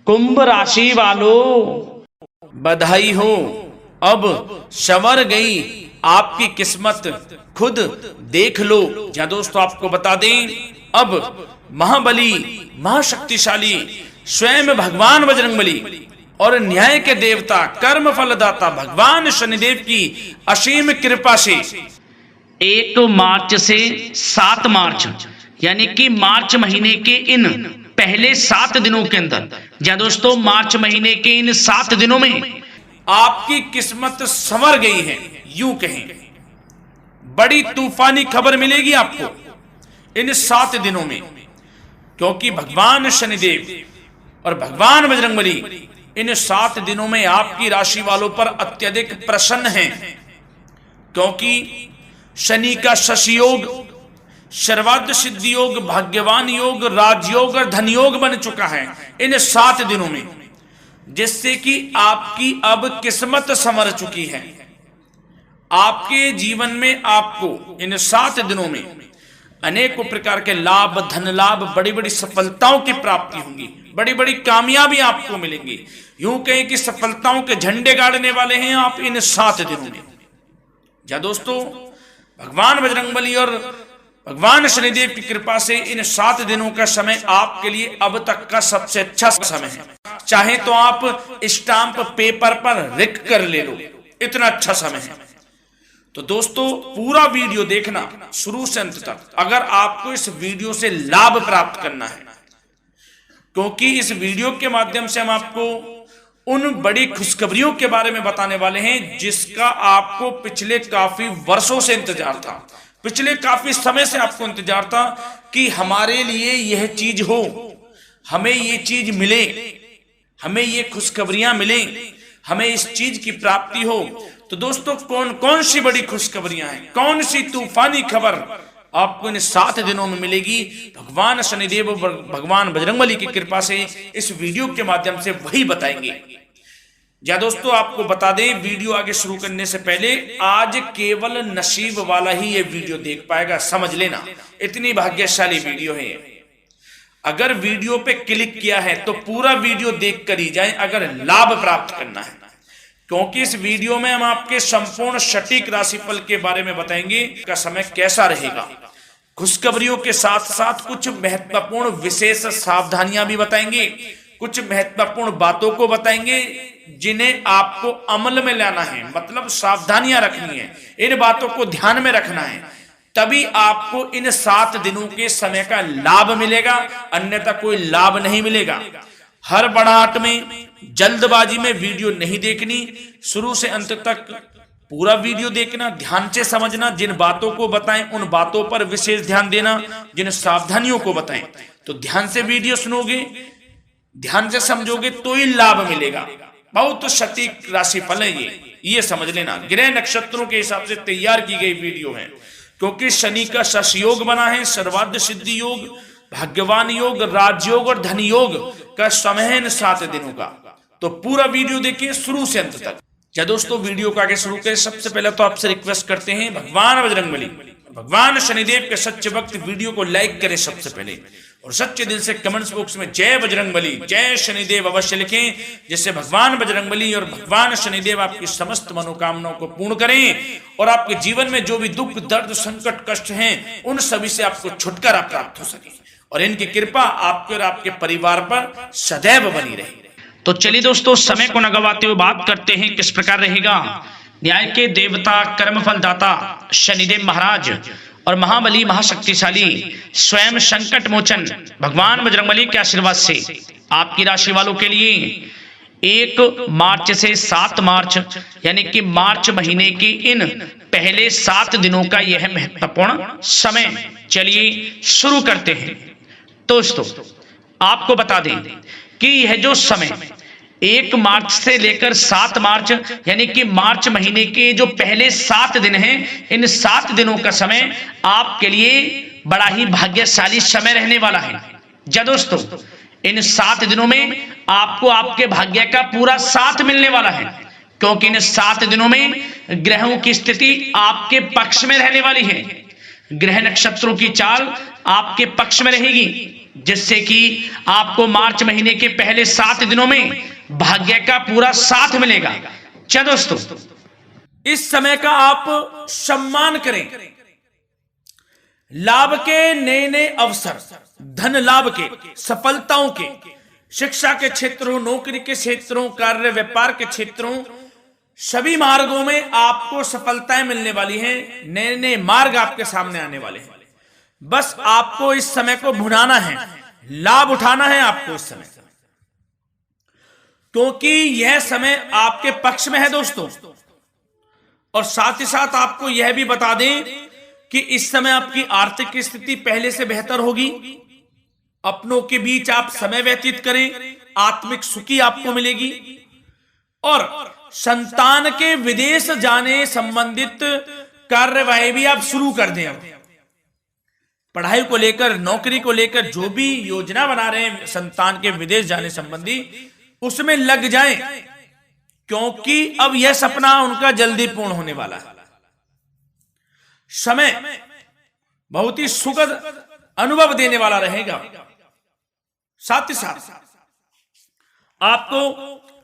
कुंभ राशि वालों बधाई हो, अब संवर गई आपकी किस्मत, खुद देख लो। या दोस्तों आपको बता दें, अब महाबली महाशक्तिशाली स्वयं भगवान बजरंगबली और न्याय के देवता कर्म फलदाता भगवान शनिदेव की असीम कृपा से 1 मार्च से 7 मार्च यानी कि मार्च महीने के इन पहले 7 दिनों के अंदर, या दोस्तों मार्च महीने के इन 7 दिनों में आपकी किस्मत संवर गई है। यूं कहें बड़ी तूफानी खबर मिलेगी आपको इन 7 दिनों में, क्योंकि भगवान शनिदेव और भगवान बजरंगबली इन 7 दिनों में आपकी राशि वालों पर अत्यधिक प्रसन्न हैं, क्योंकि शनि का शशि योग, सर्वार्थ सिद्धि योग, भाग्यवान योग, राजयोग और धन योग बन चुका है इन 7 दिनों में, जिससे कि आपकी अब किस्मत संवर चुकी है। आपके जीवन में आपको इन 7 दिनों में अनेकों प्रकार के लाभ, धन लाभ, बड़ी बड़ी सफलताओं की प्राप्ति होगी, बड़ी बड़ी कामयाबी आपको मिलेंगी। यूं कहें कि सफलताओं के झंडे गाड़ने वाले हैं आप इन 7 दिनों में। या दोस्तों भगवान बजरंगबली और भगवान शनिदेव की कृपा से इन 7 दिनों का समय आपके लिए अब तक का सबसे अच्छा समय है। चाहे तो आप स्टाम्प पेपर पर लिख कर ले लो, इतना अच्छा समय है। तो दोस्तों पूरा वीडियो देखना शुरू से अंत तक, अगर आपको इस वीडियो से लाभ प्राप्त करना है, क्योंकि इस वीडियो के माध्यम से हम आपको उन बड़ी खुशखबरियों के बारे में बताने वाले हैं जिसका आपको पिछले काफी वर्षों से इंतजार था, पिछले काफी समय से आपको इंतजार था कि हमारे लिए यह चीज हो, हमें ये चीज मिले, हमें ये खुशखबरियां मिले, हमें इस चीज की प्राप्ति हो। तो दोस्तों कौन कौन सी बड़ी खुशखबरियां हैं, कौन सी तूफानी खबर आपको इन 7 दिनों में मिलेगी, भगवान शनिदेव और भगवान बजरंगबली की कृपा से इस वीडियो के माध्यम से वही बताएंगे। या दोस्तों आपको बता दें, वीडियो आगे शुरू करने से पहले आज केवल नसीब वाला ही ये वीडियो देख पाएगा, समझ लेना, इतनी भाग्यशाली वीडियो है। अगर वीडियो पे क्लिक किया है तो पूरा वीडियो देख कर ही जाए अगर लाभ प्राप्त करना है, क्योंकि इस वीडियो में हम आपके संपूर्ण सटीक राशिफल के बारे में बताएंगे का समय कैसा रहेगा। खुशखबरियों के साथ साथ कुछ महत्वपूर्ण विशेष सावधानियां भी बताएंगे, कुछ महत्वपूर्ण बातों को बताएंगे जिन्हें आपको अमल में लाना है, मतलब सावधानियां रखनी है, इन बातों को ध्यान में रखना है, तभी आपको इन 7 दिनों के समय का लाभ मिलेगा, अन्यथा कोई लाभ नहीं मिलेगा। हड़बड़ाहट में, जल्दबाजी में वीडियो नहीं देखनी, शुरू से अंत तक पूरा वीडियो देखना, ध्यान से समझना, जिन बातों को बताएं उन बातों पर विशेष ध्यान देना, जिन सावधानियों को बताएं तो ध्यान से वीडियो सुनोगे, ध्यान से समझोगे तो ही लाभ मिलेगा। बहुत सटीक राशिफल है ये समझ लेना, ग्रह नक्षत्रों के हिसाब से तैयार की गई वीडियो है, क्योंकि शनि का शश योग बना है, सर्वार्थ सिद्धि योग, भाग्यवान योग, राजयोग और धन योग का समय है इन 7 दिनों का। तो पूरा वीडियो देखिए शुरू से अंत तक। या दोस्तों वीडियो को आगे शुरू करें, सबसे पहले तो आपसे रिक्वेस्ट करते हैं, भगवान बजरंगबली भगवान शनिदेव के सच्चे भक्त वीडियो को लाइक करें सबसे पहले, और सच्चे दिल से कमेंट्स बॉक्स में जय बजरंगबली, जय शनिदेव अवश्य लिखें, जिससे भगवान बजरंगबली और भगवान शनिदेव आपकी समस्त मनोकामनाओं को पूर्ण करें और आपके जीवन में जो भी दुख, दर्द, संकट, कष्ट हैं उन सभी से आपको छुटकारा प्राप्त हो सके और इनकी कृपा आपके और आपके परिवार पर सदैव बनी रहे। तो चलिए दोस्तों समय को न गवाते हुए बात करते हैं किस प्रकार रहेगा न्याय के देवता, कर्मफल दाता शनिदेव महाराज और महाबली महाशक्तिशाली स्वयं संकट मोचन भगवान बजरंगबली के आशीर्वाद से आपकी राशि वालों के लिए 1 मार्च से 7 मार्च यानी कि मार्च महीने के इन पहले 7 दिनों का यह महत्वपूर्ण समय। चलिए शुरू करते हैं। दोस्तों आपको बता दें कि यह जो समय 1 मार्च से लेकर 7 मार्च यानी कि मार्च महीने के जो पहले 7 दिन हैं, इन 7 दिनों का समय आपके लिए बड़ा ही भाग्यशाली समय रहने वाला है। जा दोस्तों इन 7 दिनों में आपको आपके भाग्य का पूरा साथ मिलने वाला है, क्योंकि इन 7 दिनों में ग्रहों की स्थिति आपके पक्ष में रहने वाली है। ग्रह नक्षत्रों की चाल आपके पक्ष में रहेगी। जिससे कि आपको मार्च महीने के पहले 7 दिनों में भाग्य का पूरा साथ मिलेगा। क्या दोस्तों, इस समय का आप सम्मान करें। लाभ के नए नए अवसर, धन लाभ के, सफलताओं के, शिक्षा के क्षेत्रों, नौकरी के क्षेत्रों, कार्य व्यापार के क्षेत्रों, सभी मार्गों में आपको सफलताएं मिलने वाली हैं। नए नए मार्ग आपके सामने आने वाले हैं। बस आपको इस समय को भुनाना है, लाभ उठाना है आपको इस समय, क्योंकि यह समय आपके पक्ष में है दोस्तों। और साथ ही साथ आपको यह भी बता दें कि इस समय आपकी आर्थिक स्थिति पहले से बेहतर होगी। अपनों के बीच आप समय व्यतीत करें, आत्मिक सुखी आपको मिलेगी। और संतान के विदेश जाने संबंधित कार्यवाही भी आप शुरू कर दें। अब पढ़ाई को लेकर, नौकरी को लेकर जो भी योजना बना रहे हैं संतान के विदेश जाने संबंधी, उसमें लग जाएं, क्योंकि अब यह सपना उनका जल्दी पूर्ण होने वाला है। समय बहुत ही सुखद अनुभव देने वाला रहेगा। साथ ही साथ आपको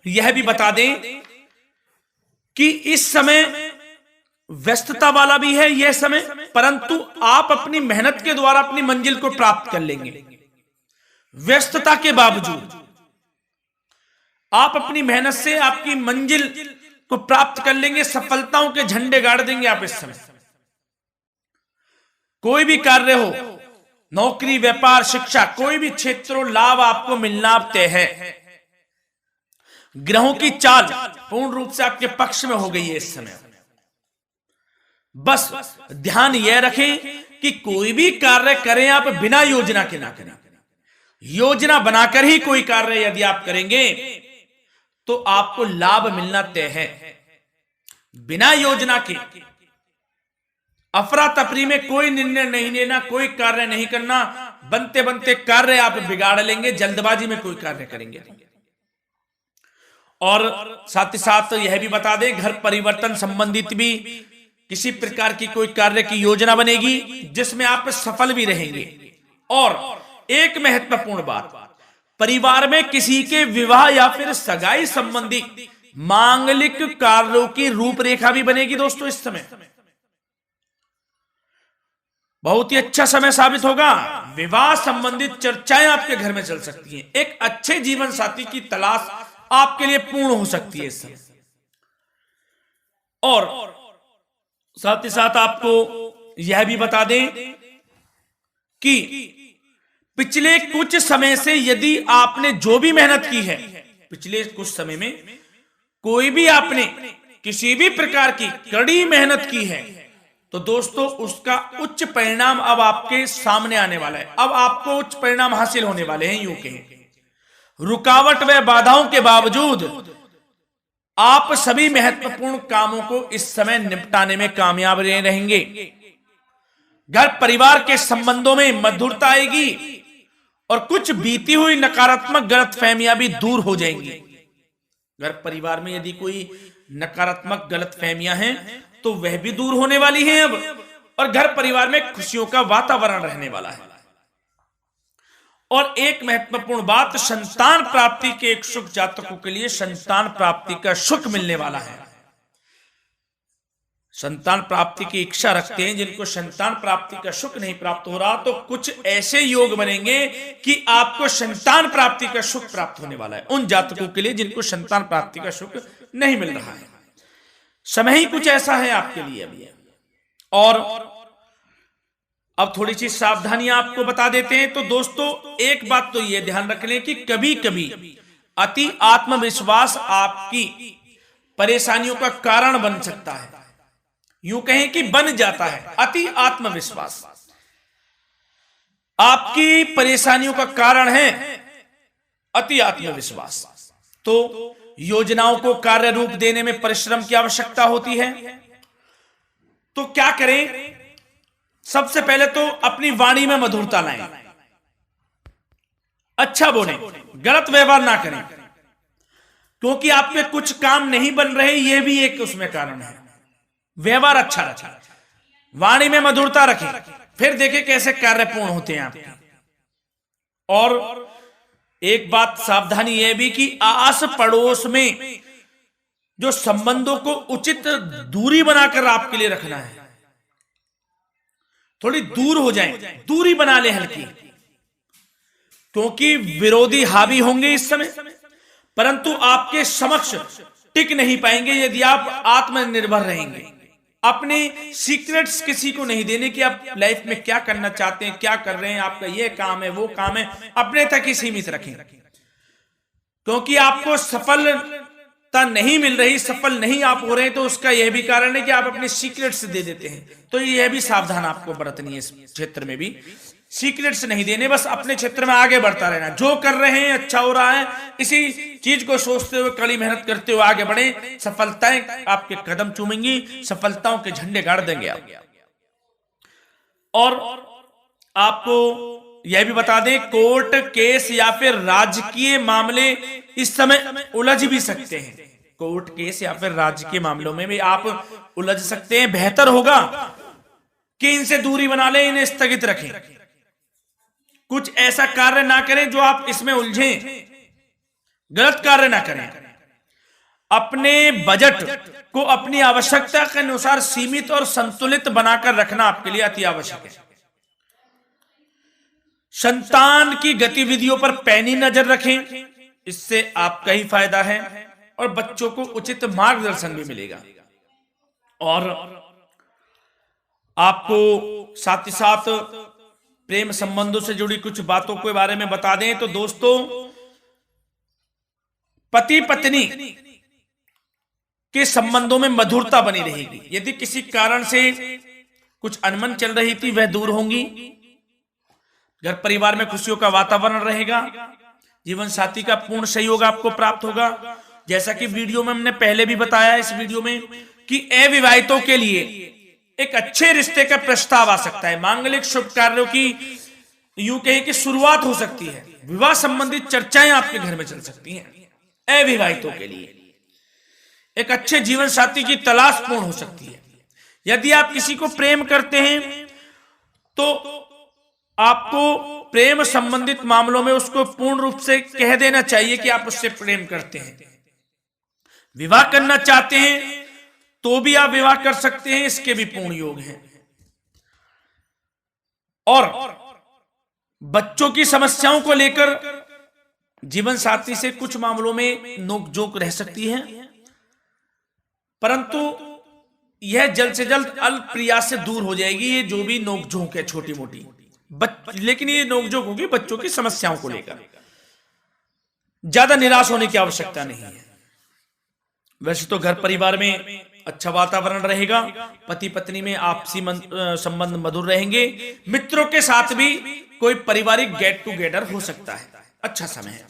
यह भी बता दें कि इस समय व्यस्तता वाला भी है यह समय, परंतु आप अपनी मेहनत के द्वारा अपनी मंजिल को प्राप्त कर लेंगे। व्यस्तता के बावजूद आप अपनी मेहनत से आपकी मंजिल को प्राप्त कर लेंगे। सफलताओं के झंडे गाड़ देंगे आप इस समय। कोई भी कार्य हो, नौकरी, व्यापार, शिक्षा, कोई भी क्षेत्र, लाभ आपको मिलना तय है। ग्रहों की चाल पूर्ण रूप से आपके पक्ष में हो गई है इस समय। बस ध्यान यह रखें कि कोई भी कार्य करें आप बिना योजना के ना करें। योजना बनाकर ही कोई कार्य यदि आप करेंगे तो आपको लाभ मिलना तय है। बिना योजना के अफरा तफरी में कोई निर्णय नहीं लेना, कोई कार्य नहीं करना। बनते बनते कार्य आप बिगाड़ लेंगे, जल्दबाजी में कोई कार्य करेंगे। और साथ ही साथ यह भी बता दें, घर परिवर्तन संबंधित भी किसी प्रकार की कोई कार्य की योजना बनेगी जिसमें आप सफल भी रहेंगे। और एक महत्वपूर्ण बात, परिवार में किसी के विवाह या फिर सगाई संबंधी मांगलिक कार्यों की रूपरेखा भी बनेगी दोस्तों। इस समय बहुत ही अच्छा समय साबित होगा। विवाह संबंधित चर्चाएं आपके घर में चल सकती हैं। एक अच्छे जीवन साथी की तलाश आपके लिए पूर्ण हो सकती है इस समय। और साथ ही साथ आपको यह भी बता दें कि पिछले कुछ समय से यदि आपने जो भी मेहनत की है, पिछले कुछ समय में कोई भी आपने किसी भी प्रकार की कड़ी मेहनत की है, तो दोस्तों उसका उच्च परिणाम अब आपके सामने आने वाला है। अब आपको उच्च परिणाम हासिल होने वाले हैं। यूं कहें, रुकावट व बाधाओं के बावजूद आप सभी महत्वपूर्ण कामों को इस समय निपटाने में कामयाब रहेंगे। घर परिवार के संबंधों में मधुरता आएगी और कुछ बीती हुई नकारात्मक गलतफहमियां भी दूर हो जाएंगी। घर परिवार में यदि कोई नकारात्मक गलतफहमियां हैं तो वह भी दूर होने वाली हैं अब, और घर परिवार में खुशियों का वातावरण रहने वाला है। और एक महत्वपूर्ण बात, संतान प्राप्ति के इच्छुक जातकों के लिए संतान प्राप्ति का सुख मिलने वाला है। संतान प्राप्ति की इच्छा रखते हैं जिनको संतान प्राप्ति का सुख नहीं प्राप्त हो रहा, तो कुछ ऐसे योग बनेंगे कि आपको संतान प्राप्ति का सुख प्राप्त होने वाला है। उन जातकों के लिए जिनको संतान प्राप्ति का सुख नहीं मिल रहा है, समय ही कुछ ऐसा है आपके लिए अभी। और अब थोड़ी सी सावधानियां आपको बता देते हैं। तो दोस्तों एक बात तो यह ध्यान रख लें कि कभी कभी अति आत्मविश्वास आपकी परेशानियों का कारण बन सकता है। यूं कहें कि बन जाता है। अति आत्मविश्वास आपकी परेशानियों का कारण है। अति आत्मविश्वास तो योजनाओं को कार्य रूप देने में परिश्रम की आवश्यकता होती है। तो क्या करें? सबसे पहले तो अपनी वाणी में मधुरता लाएं, अच्छा बोलें, गलत व्यवहार ना करें, क्योंकि आपके कुछ काम नहीं बन रहे, यह भी एक उसमें कारण है। व्यवहार अच्छा रखें, वाणी में मधुरता रखें, फिर देखें कैसे कार्य पूर्ण होते हैं आपके। और एक बात सावधानी यह भी कि आस पड़ोस में जो संबंधों को उचित दूरी बनाकर आपके लिए रखना है, थोड़ी दूर हो जाएं, दूरी बना ले हल्की, क्योंकि विरोधी हावी होंगे इस समय, परंतु आपके समक्ष टिक नहीं पाएंगे यदि आप आत्मनिर्भर रहेंगे। अपने सीक्रेट्स किसी को नहीं देने कि आप लाइफ में क्या करना चाहते हैं, क्या कर रहे हैं, आपका ये काम है, वो काम है, अपने तक ही सीमित रखें, क्योंकि आपको सफलता नहीं मिल रही, सफल नहीं आप हो रहे, तो उसका यह भी कारण है कि आप अपने सीक्रेट्स दे देते हैं। तो यह भी सावधान आपको बरतनी है, इस क्षेत्र में भी सीक्रेट्स नहीं देने, बस अपने क्षेत्र में आगे बढ़ता रहना, जो कर रहे हैं अच्छा हो रहा है, इसी चीज को सोचते हुए कड़ी मेहनत करते हुए आगे बढ़े, सफलताएं आपके कदम चूमेंगी, सफलताओं के झंडे गाड़ देंगे आप। और आपको यह भी बता दें, कोर्ट केस या फिर राजकीय मामले इस समय उलझ भी सकते हैं। कोर्ट केस या फिर राजकीय मामलों में भी आप उलझ सकते हैं। बेहतर होगा कि इनसे दूरी बना लें, इन्हें स्थगित रखें, कुछ ऐसा कार्य ना करें जो आप इसमें उलझें, गलत कार्य ना करें। अपने बजट को अपनी आवश्यकता के अनुसार सीमित और संतुलित बनाकर रखना आपके लिए अति आवश्यक है। संतान की गतिविधियों पर पैनी नजर रखें, इससे आपका ही फायदा है और बच्चों को उचित मार्गदर्शन भी मिलेगा। और आपको साथ ही साथ प्रेम संबंधों से जुड़ी कुछ बातों के बारे में बता दें तो दोस्तों, पति पत्नी के संबंधों में मधुरता बनी रहेगी। यदि किसी कारण से कुछ अनबन चल रही थी वह दूर होंगी, घर परिवार में खुशियों का वातावरण रहेगा, जीवन साथी का पूर्ण सहयोग आपको प्राप्त होगा। जैसा कि वीडियो में हमने पहले भी बताया इस वीडियो में कि अविवाहितों के लिए एक अच्छे रिश्ते का प्रस्ताव आ सकता है, मांगलिक शुभ कार्यों की यूं कहें कि शुरुआत हो सकती है, विवाह संबंधित चर्चाएं आपके घर में चल सकती हैं। अविवाहितों के लिए एक अच्छे जीवन साथी की तलाश पूर्ण हो सकती है। यदि आप किसी को प्रेम करते हैं तो आपको प्रेम संबंधित मामलों में उसको पूर्ण रूप से कह देना चाहिए कि आप उससे प्रेम करते हैं। विवाह करना चाहते हैं तो भी आप विवाह कर सकते हैं, इसके भी पूर्ण योग हैं। और बच्चों की समस्याओं को लेकर जीवन साथी से कुछ मामलों में नोकझोंक रह सकती है, परंतु यह जल्द से जल्द अल्प प्रयास से दूर हो जाएगी। ये जो भी नोकझोंक है छोटी मोटी, लेकिन ये नोकझोंक होगी बच्चों की समस्याओं को लेकर। ज्यादा निराश होने की आवश्यकता नहीं है। वैसे तो घर परिवार में अच्छा वातावरण रहेगा, पति पत्नी में आपसी संबंध मधुर रहेंगे, मित्रों के साथ भी कोई पारिवारिक गेट टुगेदर हो सकता है, अच्छा समय है।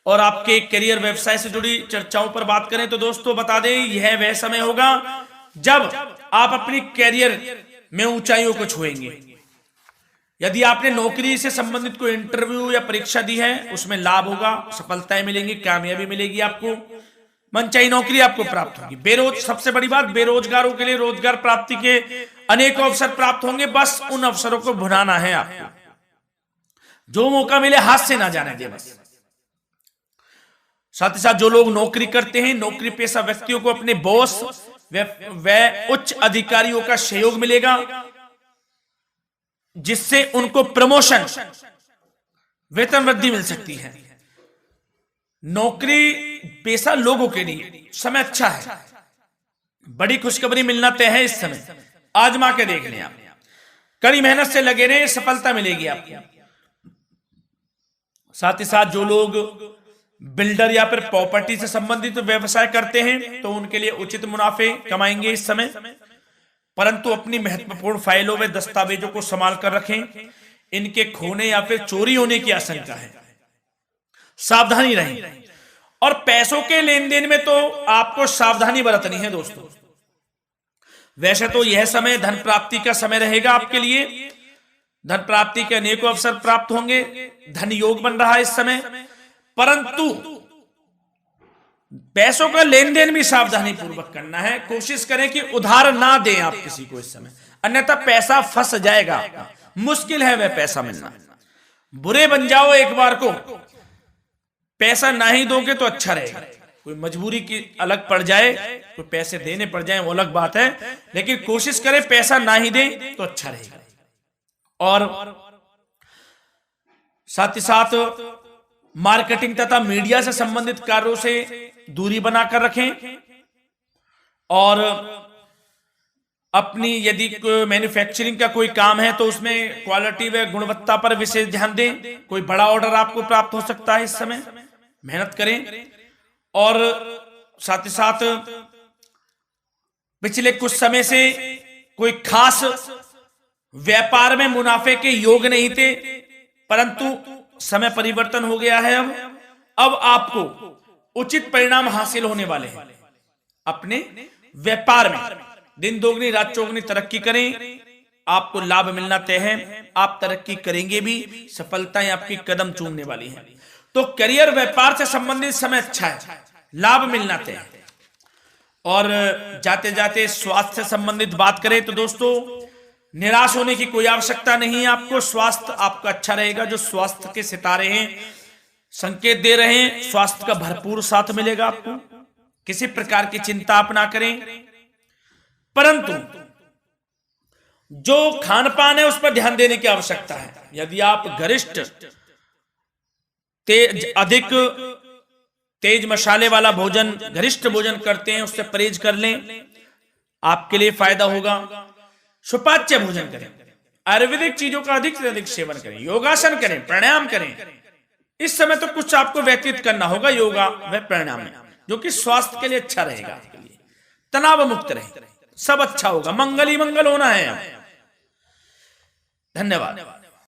और आपके करियर व्यवसाय से जुड़ी चर्चाओं पर बात करें तो दोस्तों बता दें, यह वह समय होगा जब आप अपनी करियर में ऊंचाइयों को छुएंगे। यदि आपने नौकरी से संबंधित कोई इंटरव्यू या परीक्षा दी है, उसमें लाभ होगा, सफलताएं मिलेंगी, कामयाबी मिलेगी, आपको मनचाही नौकरी आपको प्राप्त होगी। सबसे बड़ी बात, बेरोजगारों के लिए रोजगार प्राप्ति के अनेक अवसर प्राप्त होंगे, बस उन अवसरों को भुनाना है आपको। जो मौका मिले हाथ से ना जाने दे बस। साथ ही साथ जो लोग नौकरी करते हैं, नौकरी पेशा व्यक्तियों को अपने बॉस व उच्च अधिकारियों का सहयोग मिलेगा, जिससे उनको प्रमोशन, वेतन वृद्धि मिल सकती है। नौकरी पेशा लोगों के लिए समय अच्छा है, बड़ी खुशखबरी मिलना तय है इस समय। आजमा के देख लें आप, कड़ी मेहनत से लगे रहे, सफलता मिलेगी आपको। साथ ही साथ जो लोग बिल्डर या फिर प्रॉपर्टी से संबंधित व्यवसाय करते हैं तो उनके लिए उचित मुनाफे कमाएंगे इस समय, परंतु अपनी महत्वपूर्ण फाइलों में दस्तावेजों को संभाल कर रखें, इनके खोने या फिर चोरी होने की आशंका है, सावधानी रहें। और पैसों के लेन देन में तो आपको सावधानी बरतनी है दोस्तों। वैसे तो यह समय धन प्राप्ति का समय रहेगा आपके लिए, धन प्राप्ति के अनेकों अवसर प्राप्त होंगे, धन योग बन रहा है इस समय, परंतु पैसों का लेन देन भी सावधानी पूर्वक करना है। कोशिश करें कि उधार ना दें आप किसी को इस समय, अन्यथा पैसा फंस जाएगा, मुश्किल है वह पैसा मिलना। बुरे बन जाओ एक बार को, पैसा ना ही दोगे तो अच्छा रहेगा। कोई मजबूरी की अलग पड़ जाए, कोई पैसे देने पड़ जाए वो अलग बात है, लेकिन कोशिश करें पैसा ना ही दे तो अच्छा रहेगा। और साथ ही साथ मार्केटिंग तथा मीडिया से संबंधित कार्यों से दूरी बनाकर रखें। और अपनी यदि मैन्युफैक्चरिंग का कोई काम है तो उसमें क्वालिटी व गुणवत्ता पर विशेष ध्यान दें। कोई बड़ा ऑर्डर आपको प्राप्त हो सकता है, इस समय मेहनत करें। और साथ ही साथ पिछले कुछ समय से कोई खास व्यापार में मुनाफे के योग नहीं थे, परंतु समय परिवर्तन हो गया है। अब आपको उचित परिणाम हासिल होने वाले हैं। अपने व्यापार में दिन दोगुनी रात चौगुनी तरक्की करें, आपको लाभ मिलना तय है। आप तरक्की करेंगे भी, सफलताएं आपकी कदम चूमने वाली हैं। तो करियर व्यापार से संबंधित समय अच्छा है, लाभ मिलना तय है। और जाते जाते स्वास्थ्य से संबंधित बात करें तो दोस्तों, निराश होने की कोई आवश्यकता नहीं है। आपको स्वास्थ्य आपका अच्छा रहेगा। जो स्वास्थ्य के सितारे हैं संकेत दे रहे हैं, स्वास्थ्य का भरपूर साथ मिलेगा आपको। किसी प्रकार की चिंता आप ना करें, परंतु जो खान पान है उस पर ध्यान देने की आवश्यकता है। यदि आप गरिष्ठ अधिक तेज मसाले वाला भोजन, गरिष्ठ भोजन करते हैं, उससे परहेज कर लें, आपके लिए फायदा होगा। सुपाच्य भोजन करें, आयुर्वेदिक चीजों का अधिक से अधिक सेवन करें, योगासन करें, प्राणायाम करें। इस समय तो कुछ आपको व्यतीत करना होगा योगा व प्राणायाम में, जो कि स्वास्थ्य के लिए अच्छा रहेगा, आपके लिए तनाव मुक्त रहे, सब अच्छा होगा। मंगल ही मंगल होना है। धन्यवाद।